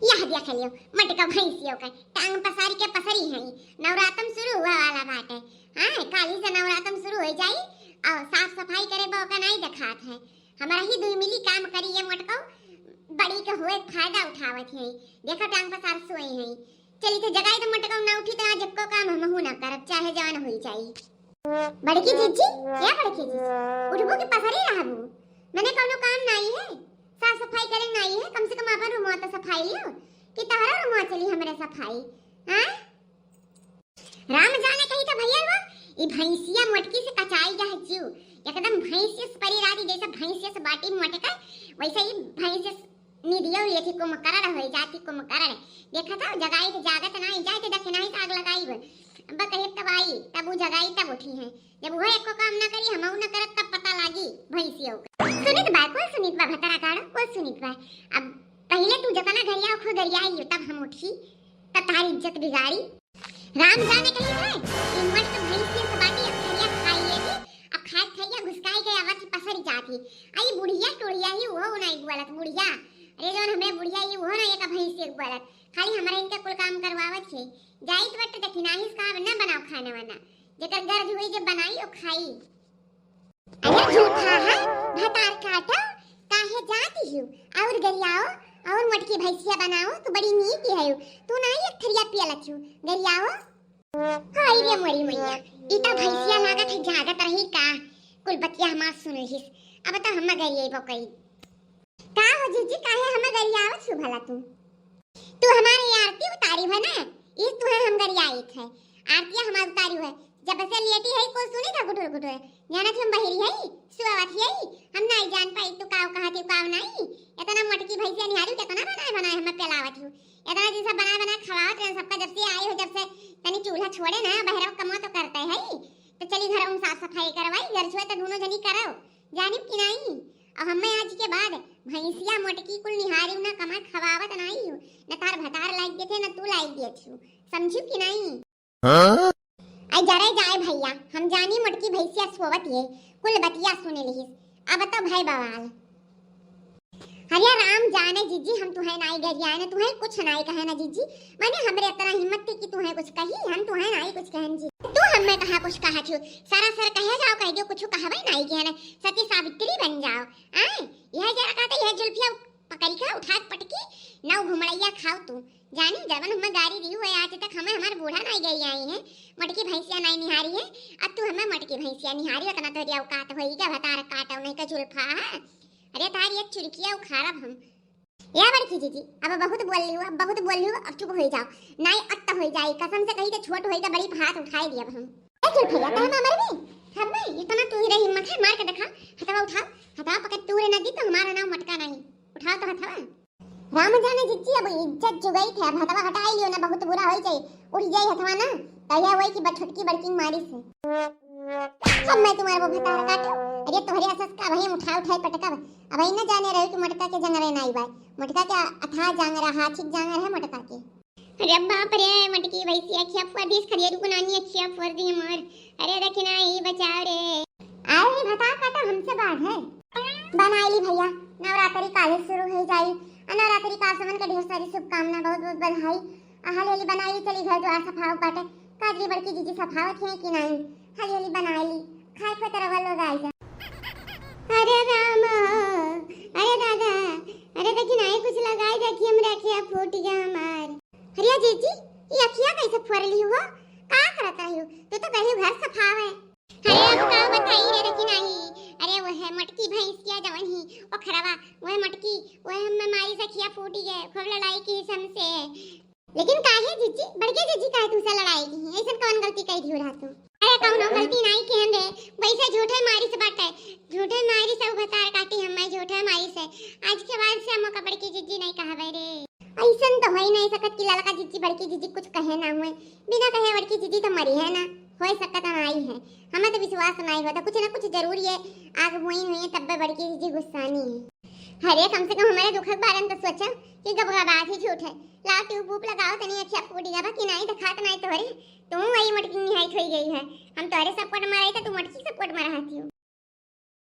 यह देख लियो मटका भैंसियों का टांग पसारी के पसरी है। नवरात्रम शुरू हुआ वाला बात है। हां काली से नवरात्रम शुरू हो जाई और साफ सफाई करे बौका नहीं दिखात है। हमारा ही दुई मिली काम करी ये मटका बड़ी के हुए फायदा उठावत है। देखा टांग पसार सोई है। चली तो जगाई तो मटका ना उठी तो आज को काम हम हूं ना करब चाहे जवान होई जाई। बड़की जीजी क्या बड़की जी उठबो के पसरी रहबो मैंने कोनो काम नहीं है। साफ सफाई करे नहीं है। कम से कम अपन रूम तो सफाई लियो कि तहरा रूम चली हमरे सफाई। हां राम जाने कही तो भैया वो ई भैंसिया मटकी से कचाई जा जीव एकदम भैंसिया परिरादी जैसा भैंसिया से बाटी मटका वैसे ही भैंसिया निदियो ये थी को मकरड़ हो जाती को मकरड़ देखा था जगाई के जागत नहीं जाए तो दखनाई आग लगाई अब कहे तब आई तब वो जगाई तब उठी है। जब वो एको काम ना करी हम ना करत तब पता लागी भैंसियों का। सुनित बा कोई सुनित बा भतरा काड़ कोई सुनित बा। अब पहले तू जतना घरिया खुद घरिया तब हम उठी तब तारी इज्जत बिगाड़ी। राम जाने कहीं है कि मट तो भैंसिया से बाटी घरिया खाइए थी अब खाए खाइए घुसकाई गए आवत पसरी जाती आई बुढ़िया टोड़िया ही वो नहीं बोलत बुढ़िया अरे जोन हमें बुढ़िया ही वो ना एक भैंसिया बोलत खाली हमारे इनका कुल काम करवावत है। जाइत वट दखिनाही का ना बनाओ खाना वाना जेकर गर्ज हुई जब बनाई ओ खाई। अरे झूठा है भतार काटा काहे जाती हूं और गरियाओ और मटकी भैंसिया बनाओ तो बड़ी नीक है तू ना एक थरिया पियलत हूं गरियाओ। हाय रे मरी मैया इता भैंसिया लागत है जागत रही का कुल बतिया हमार सुन रही अब तो हम गरिए बकई का हो जीजी काहे हम गरियाओ छु भला तू हमारी आरती उतारी है ना इस तू हम गरियाई थे आरती हमार उतारी है जब से लेटी है को सुनी था गुटुर गुटुर जाना तुम बहिरी है सुवावत है हम नहीं जान पाई तू काव कहती काव नहीं इतना मटकी भैंसिया निहारी कितना बनाए हम पेलावत हूं इतना जैसा बना खवावत रहे सबका जब से आए हो जब से तनी चूल्हा छोड़े ना बहरा कमा तो करते है तो चली घर में साफ सफाई करवाई घर छुए तो दोनों जनी करो जानी कि नहीं। अब हमें आज के बाद भैंसिया मटकी कुल निहारी ना कमा खवावत नहीं हूं न तार भतार लाइक देथे न तू लाइक देथु समझू कि नहीं। हां आई जरे जाए भैया हम जानी मटकी भैंसिया सोवत है कुल बतिया सुने लिहिस अब तो भाई बवाल हरिया राम जाने जीजी हम तुहे नाई गरिया ने तुहे कुछ नाई कहे ना जीजी माने हमरे इतना हिम्मत थी कि तुहे कुछ कही हम तुहे नाई कुछ कहन जी तू हमें कहा कुछ कहा छु सारा सर कहे जाओ कह दो कुछ कहबे नाई कहने सती सावित्री बन जाओ आ यह जरा कहते यह जुल्फिया पकड़ी का उठा पटकी नौ घुमड़ैया खाओ तू जानी जवन हम गाड़ी दी हुए आज तक हमें हमार बूढ़ा नाई गई आई है मटकी भैंसिया नाई निहारी है अब तू हमें मटकी भैंसिया निहारी कना तो रिया काट होईगा भतार काटौ नहीं का जुल्फा अरे तारी एक चुरकिया उखाड़ब हम या बड़की जीजी अब बहुत बोल ली अब बहुत बोल ली अब चुप हो जाओ नहीं अत्त हो जाए कसम से कही तो छोट होई तो बड़ी हाथ उठाई दिया हम ए चल भैया तहम अमर में हम नहीं इतना तू ही रही हिम्मत है मार के दिखा हथवा उठा हथवा पकड़ तू रे नदी तो हमारा नाम मटका नहीं उठाओ तो हथवा राम जाने जीजी अब इज्जत जुगई थे अब हथवा हटाई लियो ना बहुत बुरा होई जाई उठ जाई हथवा ना तया वही की बठटकी बड़की मारी से अब मैं तुम्हारे वो भतार काटो अरे तोहरे असस का भाई उठा पटका अब न जाने रहे कि मटका के जंगरे नहीं बाय मटका के अथा जांगरा हाथी जांगर है मटका के अरे बाप रे मटकी भैंसिया खिया फर दिस खरिया को नानी खिया फर दी हमर अरे देखना ही बचाओ रे आए भता काटा हमसे बात है बनाईली भैया नवरात्रि काले शुरू हो जाई नवरात्रि का समन का ढेर सारी शुभकामना बहुत बहुत बधाई हाली बनाई चली घर द्वार सफाओ काटे काजली बड़की जीजी सफावत है कि नहीं हाली बनाईली खाए पे तरह लोग आई जा अरे राम अरे दादा अरे देखी नहीं कुछ लगाई देखी हम रखिया फूट गया हमार अरे जीजी ये अखिया कैसे फरली हुआ का करता है तू तो पहले घर सफावे अरे अब का बताई रे देखी नहीं अरे वो है मटकी भैंसिया जवन ही ओ खराबा वो है मटकी वो है हम मारी से खिया फूटी गए खूब लड़ाई की हमसे लेकिन काहे जीजी बड़के जीजी काहे तुमसे लड़ाई की ऐसा कौन गलती कई थी उड़ा तू अरे कौनो गलती नहीं की हम रे वैसे झूठे मारी से बाटे झूठे मारी से भतार काटी हम झूठे मारी से आज के बाद से हम कपड़ की जीजी नहीं कहबे रे ऐसन तो होई नहीं सकत कि लड़का जीजी बड़की जीजी कुछ कहे ना हुए बिना कहे बड़की जीजी तो मरी है ना होई सकत नहीं है हमें तो विश्वास नहीं होता कुछ ना कुछ जरूर है आग हुई हुई तब बड़की जीजी गुस्सानी है अरे कम से कम हमारे दुख के बारे में तो सोचा कि घबराहट ही झूठ है लाओ ट्यूब वूब लगाओ तनी अच्छा फूटी जाबा कि नहीं तो खात नहीं तो रे तुम वही मटकी निहाई थई गई है हम तोरे सपोर्ट माराई तो तू मटकी सपोर्ट मारा हती हो।